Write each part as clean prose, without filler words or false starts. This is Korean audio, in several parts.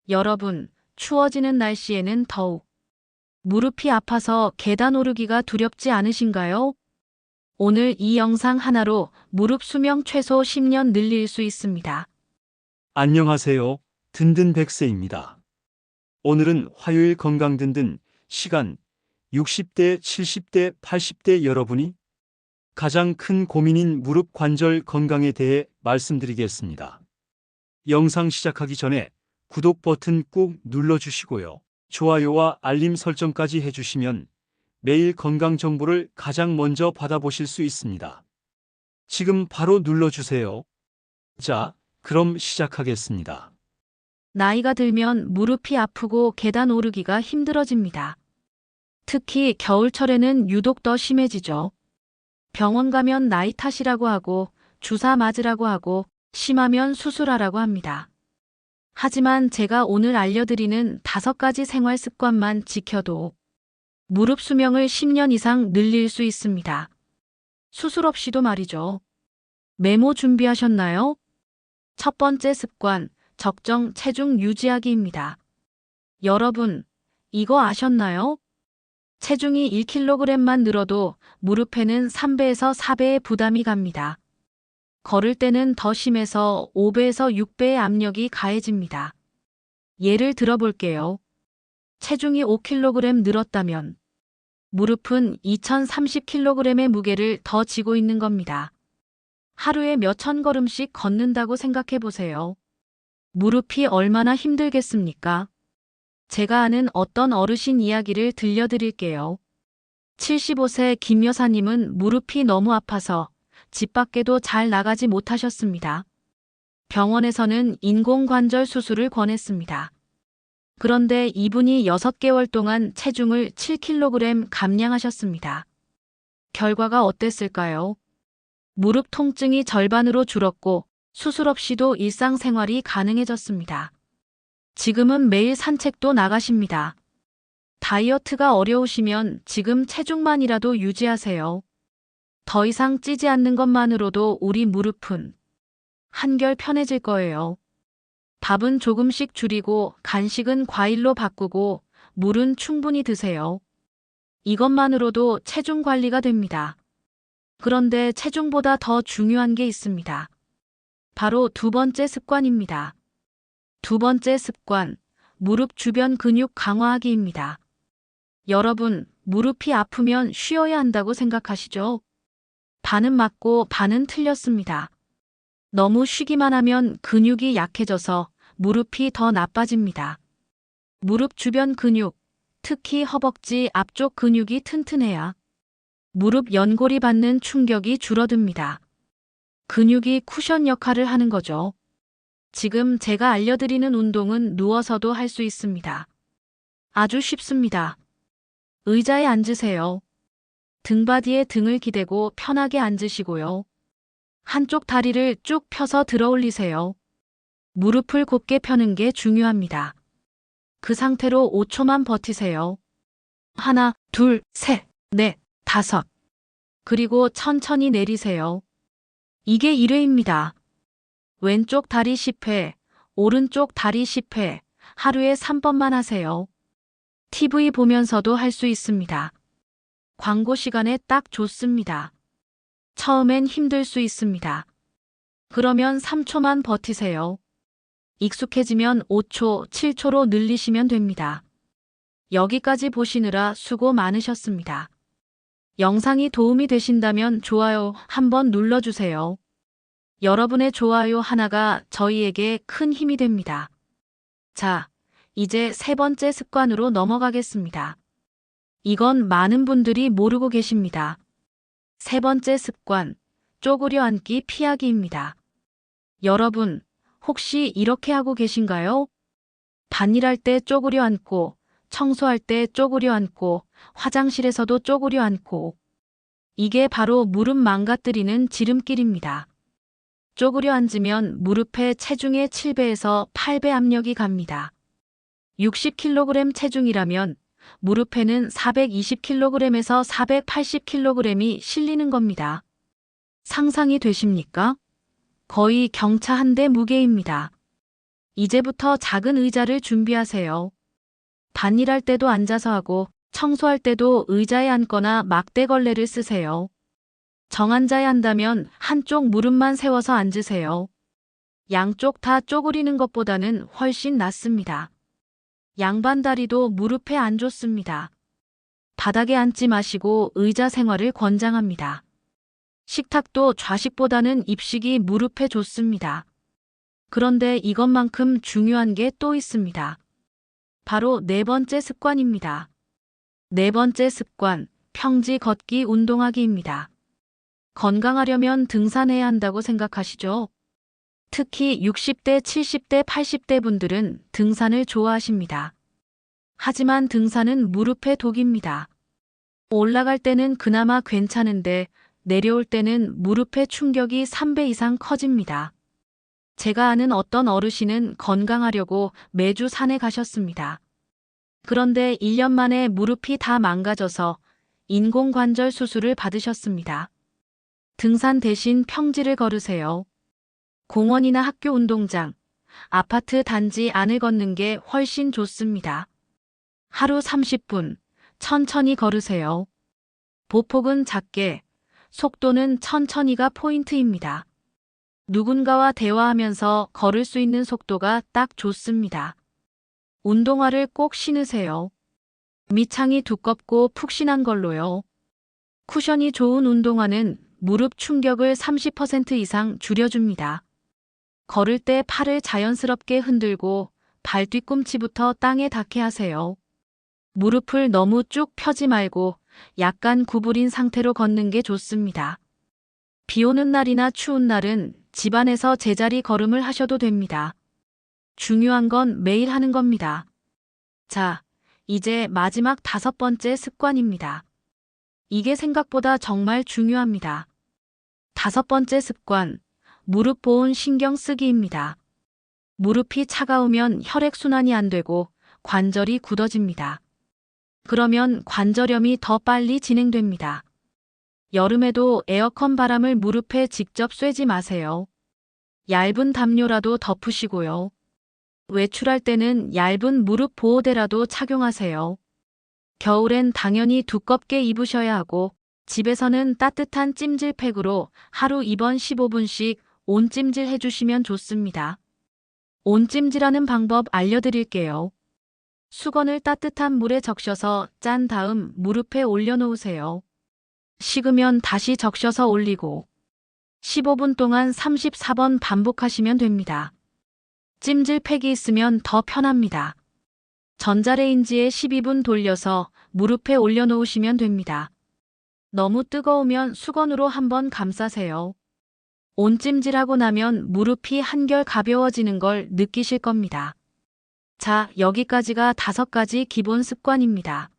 여러분, 추워지는 날씨에는 더욱 무릎이 아파서 계단 오르기가 두렵지 않으신가요? 오늘 이 영상 하나로 무릎 수명 최소 10년 늘릴 수 있습니다. 안녕하세요. 든든 백세입니다. 오늘은 화요일 건강 든든 시간 60대, 70대, 80대 여러분이 가장 큰 고민인 무릎 관절 건강에 대해 말씀드리겠습니다. 영상 시작하기 전에 구독 버튼 꾹 눌러주시고요. 좋아요와 알림 설정까지 해주시면 매일 건강 정보를 가장 먼저 받아보실 수 있습니다. 지금 바로 눌러주세요. 자, 그럼 시작하겠습니다. 나이가 들면 무릎이 아프고 계단 오르기가 힘들어집니다. 특히 겨울철에는 유독 더 심해지죠. 병원 가면 나이 탓이라고 하고 주사 맞으라고 하고 심하면 수술하라고 합니다. 하지만 제가 오늘 알려드리는 5가지 생활 습관만 지켜도 무릎 수명을 10년 이상 늘릴 수 있습니다. 수술 없이도 말이죠. 메모 준비하셨나요? 첫 번째 습관, 적정 체중 유지하기입니다. 여러분, 이거 아셨나요? 체중이 1kg만 늘어도 무릎에는 3배에서 4배의 부담이 갑니다. 걸을 때는 더 심해서 5배에서 6배의 압력이 가해집니다. 예를 들어볼게요. 체중이 5kg 늘었다면 무릎은 2030kg의 무게를 더 지고 있는 겁니다. 하루에 몇천 걸음씩 걷는다고 생각해 보세요. 무릎이 얼마나 힘들겠습니까? 제가 아는 어떤 어르신 이야기를 들려드릴게요. 75세 김 여사님은 무릎이 너무 아파서 집 밖에도 잘 나가지 못하셨습니다. 병원에서는 인공관절 수술을 권했습니다. 그런데 이분이 6개월 동안 체중을 7kg 감량하셨습니다. 결과가 어땠을까요? 무릎 통증이 절반으로 줄었고 수술 없이도 일상생활이 가능해졌습니다. 지금은 매일 산책도 나가십니다. 다이어트가 어려우시면 지금 체중만이라도 유지하세요. 더 이상 찌지 않는 것만으로도 우리 무릎은 한결 편해질 거예요. 밥은 조금씩 줄이고 간식은 과일로 바꾸고 물은 충분히 드세요. 이것만으로도 체중 관리가 됩니다. 그런데 체중보다 더 중요한 게 있습니다. 바로 두 번째 습관입니다. 두 번째 습관, 무릎 주변 근육 강화하기입니다. 여러분, 무릎이 아프면 쉬어야 한다고 생각하시죠? 반은 맞고 반은 틀렸습니다. 너무 쉬기만 하면 근육이 약해져서 무릎이 더 나빠집니다. 무릎 주변 근육, 특히 허벅지 앞쪽 근육이 튼튼해야 무릎 연골이 받는 충격이 줄어듭니다. 근육이 쿠션 역할을 하는 거죠. 지금 제가 알려드리는 운동은 누워서도 할 수 있습니다. 아주 쉽습니다. 의자에 앉으세요. 등받이에 등을 기대고 편하게 앉으시고요. 한쪽 다리를 쭉 펴서 들어 올리세요. 무릎을 곧게 펴는 게 중요합니다. 그 상태로 5초만 버티세요. 하나, 둘, 셋, 넷, 다섯. 그리고 천천히 내리세요. 이게 1회입니다. 왼쪽 다리 10회, 오른쪽 다리 10회, 하루에 3번만 하세요. TV 보면서도 할 수 있습니다. 광고 시간에 딱 좋습니다. 처음엔 힘들 수 있습니다. 그러면 3초만 버티세요. 익숙해지면 5초, 7초로 늘리시면 됩니다. 여기까지 보시느라 수고 많으셨습니다. 영상이 도움이 되신다면 좋아요 한번 눌러주세요. 여러분의 좋아요 하나가 저희에게 큰 힘이 됩니다. 자, 이제 세 번째 습관으로 넘어가겠습니다. 이건 많은 분들이 모르고 계십니다. 세 번째 습관, 쪼그려 앉기 피하기입니다. 여러분, 혹시 이렇게 하고 계신가요? 밭일할 때 쪼그려 앉고, 청소할 때 쪼그려 앉고, 화장실에서도 쪼그려 앉고. 이게 바로 무릎 망가뜨리는 지름길입니다. 쪼그려 앉으면 무릎에 체중의 7배에서 8배 압력이 갑니다. 60kg 체중이라면 무릎에는 420kg에서 480kg이 실리는 겁니다. 상상이 되십니까? 거의 경차 한 대 무게입니다. 이제부터 작은 의자를 준비하세요. 밭일할 때도 앉아서 하고 청소할 때도 의자에 앉거나 막대걸레를 쓰세요. 정앉아야 한다면 한쪽 무릎만 세워서 앉으세요. 양쪽 다 쪼그리는 것보다는 훨씬 낫습니다. 양반 다리도 무릎에 안 좋습니다. 바닥에 앉지 마시고 의자 생활을 권장합니다. 식탁도 좌식보다는 입식이 무릎에 좋습니다. 그런데 이것만큼 중요한 게 또 있습니다. 바로 네 번째 습관입니다. 네 번째 습관, 평지 걷기 운동하기입니다. 건강하려면 등산해야 한다고 생각하시죠? 특히 60대, 70대, 80대 분들은 등산을 좋아하십니다. 하지만 등산은 무릎에 독입니다. 올라갈 때는 그나마 괜찮은데 내려올 때는 무릎의 충격이 3배 이상 커집니다. 제가 아는 어떤 어르신은 건강하려고 매주 산에 가셨습니다. 그런데 1년 만에 무릎이 다 망가져서 인공관절 수술을 받으셨습니다. 등산 대신 평지를 걸으세요. 공원이나 학교 운동장, 아파트 단지 안을 걷는 게 훨씬 좋습니다. 하루 30분 천천히 걸으세요. 보폭은 작게, 속도는 천천히가 포인트입니다. 누군가와 대화하면서 걸을 수 있는 속도가 딱 좋습니다. 운동화를 꼭 신으세요. 밑창이 두껍고 푹신한 걸로요. 쿠션이 좋은 운동화는 무릎 충격을 30% 이상 줄여줍니다. 걸을 때 팔을 자연스럽게 흔들고 발 뒤꿈치부터 땅에 닿게 하세요. 무릎을 너무 쭉 펴지 말고 약간 구부린 상태로 걷는 게 좋습니다. 비 오는 날이나 추운 날은 집안에서 제자리 걸음을 하셔도 됩니다. 중요한 건 매일 하는 겁니다. 자, 이제 마지막 5번째 습관입니다. 이게 생각보다 정말 중요합니다. 5번째 습관, 무릎 보온 신경 쓰기입니다. 무릎이 차가우면 혈액순환이 안 되고 관절이 굳어집니다. 그러면 관절염이 더 빨리 진행됩니다. 여름에도 에어컨 바람을 무릎에 직접 쐬지 마세요. 얇은 담요라도 덮으시고요. 외출할 때는 얇은 무릎 보호대라도 착용하세요. 겨울엔 당연히 두껍게 입으셔야 하고 집에서는 따뜻한 찜질팩으로 하루 2번 15분씩 온찜질 해주시면 좋습니다. 온찜질하는 방법 알려드릴게요. 수건을 따뜻한 물에 적셔서 짠 다음 무릎에 올려놓으세요. 식으면 다시 적셔서 올리고 15분 동안 34번 반복하시면 됩니다. 찜질팩이 있으면 더 편합니다. 전자레인지에 12분 돌려서 무릎에 올려놓으시면 됩니다. 너무 뜨거우면 수건으로 한번 감싸세요. 온찜질하고 나면 무릎이 한결 가벼워지는 걸 느끼실 겁니다. 자, 여기까지가 5가지 기본 습관입니다.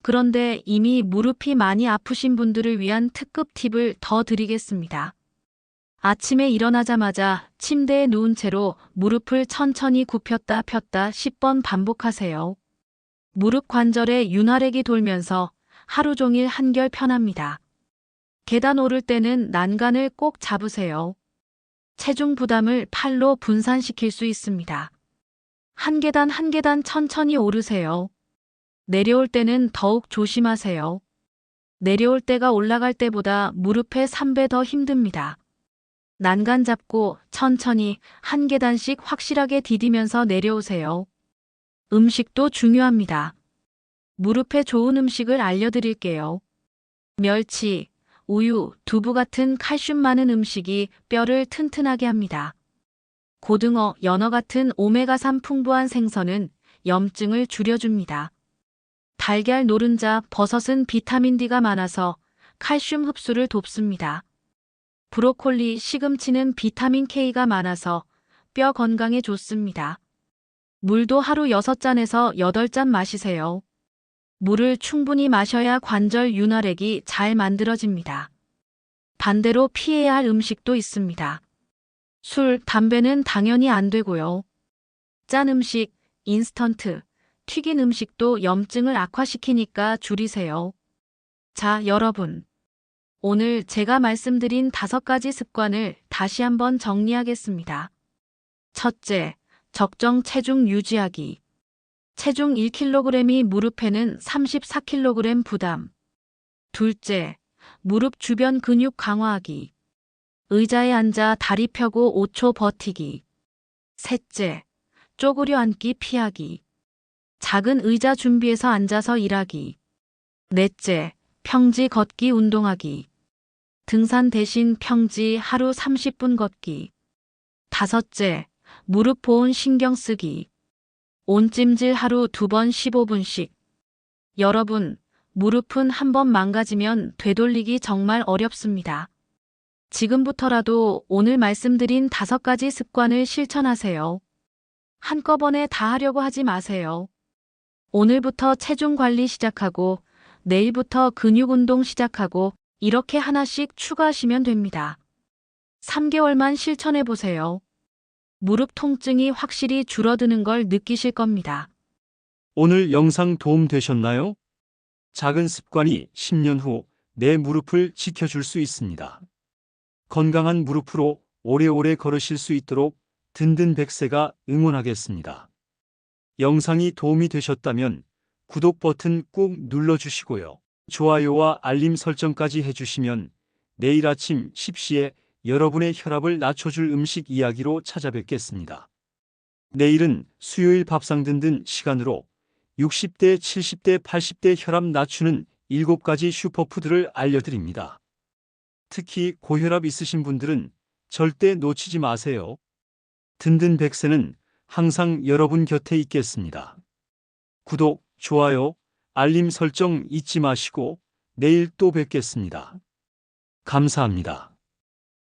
그런데 이미 무릎이 많이 아프신 분들을 위한 특급 팁을 더 드리겠습니다. 아침에 일어나자마자 침대에 누운 채로 무릎을 천천히 굽혔다 폈다 10번 반복하세요. 무릎 관절에 윤활액이 돌면서 하루 종일 한결 편합니다. 계단 오를 때는 난간을 꼭 잡으세요. 체중 부담을 팔로 분산시킬 수 있습니다. 한 계단 한 계단 천천히 오르세요. 내려올 때는 더욱 조심하세요. 내려올 때가 올라갈 때보다 무릎에 3배 더 힘듭니다. 난간 잡고 천천히 한 계단씩 확실하게 디디면서 내려오세요. 음식도 중요합니다. 무릎에 좋은 음식을 알려드릴게요. 멸치, 우유, 두부 같은 칼슘 많은 음식이 뼈를 튼튼하게 합니다. 고등어, 연어 같은 오메가3 풍부한 생선은 염증을 줄여줍니다. 달걀, 노른자, 버섯은 비타민 D가 많아서 칼슘 흡수를 돕습니다. 브로콜리, 시금치는 비타민 K가 많아서 뼈 건강에 좋습니다. 물도 하루 6잔에서 8잔 마시세요. 물을 충분히 마셔야 관절 윤활액이 잘 만들어집니다. 반대로 피해야 할 음식도 있습니다. 술, 담배는 당연히 안 되고요. 짠 음식, 인스턴트, 튀긴 음식도 염증을 악화시키니까 줄이세요. 자, 여러분. 오늘 제가 말씀드린 5가지 습관을 다시 한번 정리하겠습니다. 첫째, 적정 체중 유지하기. 체중 1kg이 무릎에는 34kg 부담. 둘째, 무릎 주변 근육 강화하기. 의자에 앉아 다리 펴고 5초 버티기. 셋째, 쪼그려 앉기 피하기. 작은 의자 준비해서 앉아서 일하기. 넷째, 평지 걷기 운동하기. 등산 대신 평지 하루 30분 걷기. 다섯째, 무릎 보온 신경 쓰기. 온찜질 하루 2번 15분씩. 여러분, 무릎은 한번 망가지면 되돌리기 정말 어렵습니다. 지금부터라도 오늘 말씀드린 5가지 습관을 실천하세요. 한꺼번에 다 하려고 하지 마세요. 오늘부터 체중 관리 시작하고 내일부터 근육 운동 시작하고 이렇게 하나씩 추가하시면 됩니다. 3개월만 실천해 보세요. 무릎 통증이 확실히 줄어드는 걸 느끼실 겁니다. 오늘 영상 도움 되셨나요? 작은 습관이 10년 후 내 무릎을 지켜줄 수 있습니다. 건강한 무릎으로 오래오래 걸으실 수 있도록 든든 100세가 응원하겠습니다. 영상이 도움이 되셨다면 구독 버튼 꾹 눌러주시고요. 좋아요와 알림 설정까지 해주시면 내일 아침 10시에 여러분의 혈압을 낮춰줄 음식 이야기로 찾아뵙겠습니다. 내일은 수요일 밥상 든든 시간으로 60대, 70대, 80대 혈압 낮추는 7가지 슈퍼푸드를 알려드립니다. 특히 고혈압 있으신 분들은 절대 놓치지 마세요. 든든 100세는 항상 여러분 곁에 있겠습니다. 구독, 좋아요, 알림 설정 잊지 마시고 내일 또 뵙겠습니다. 감사합니다.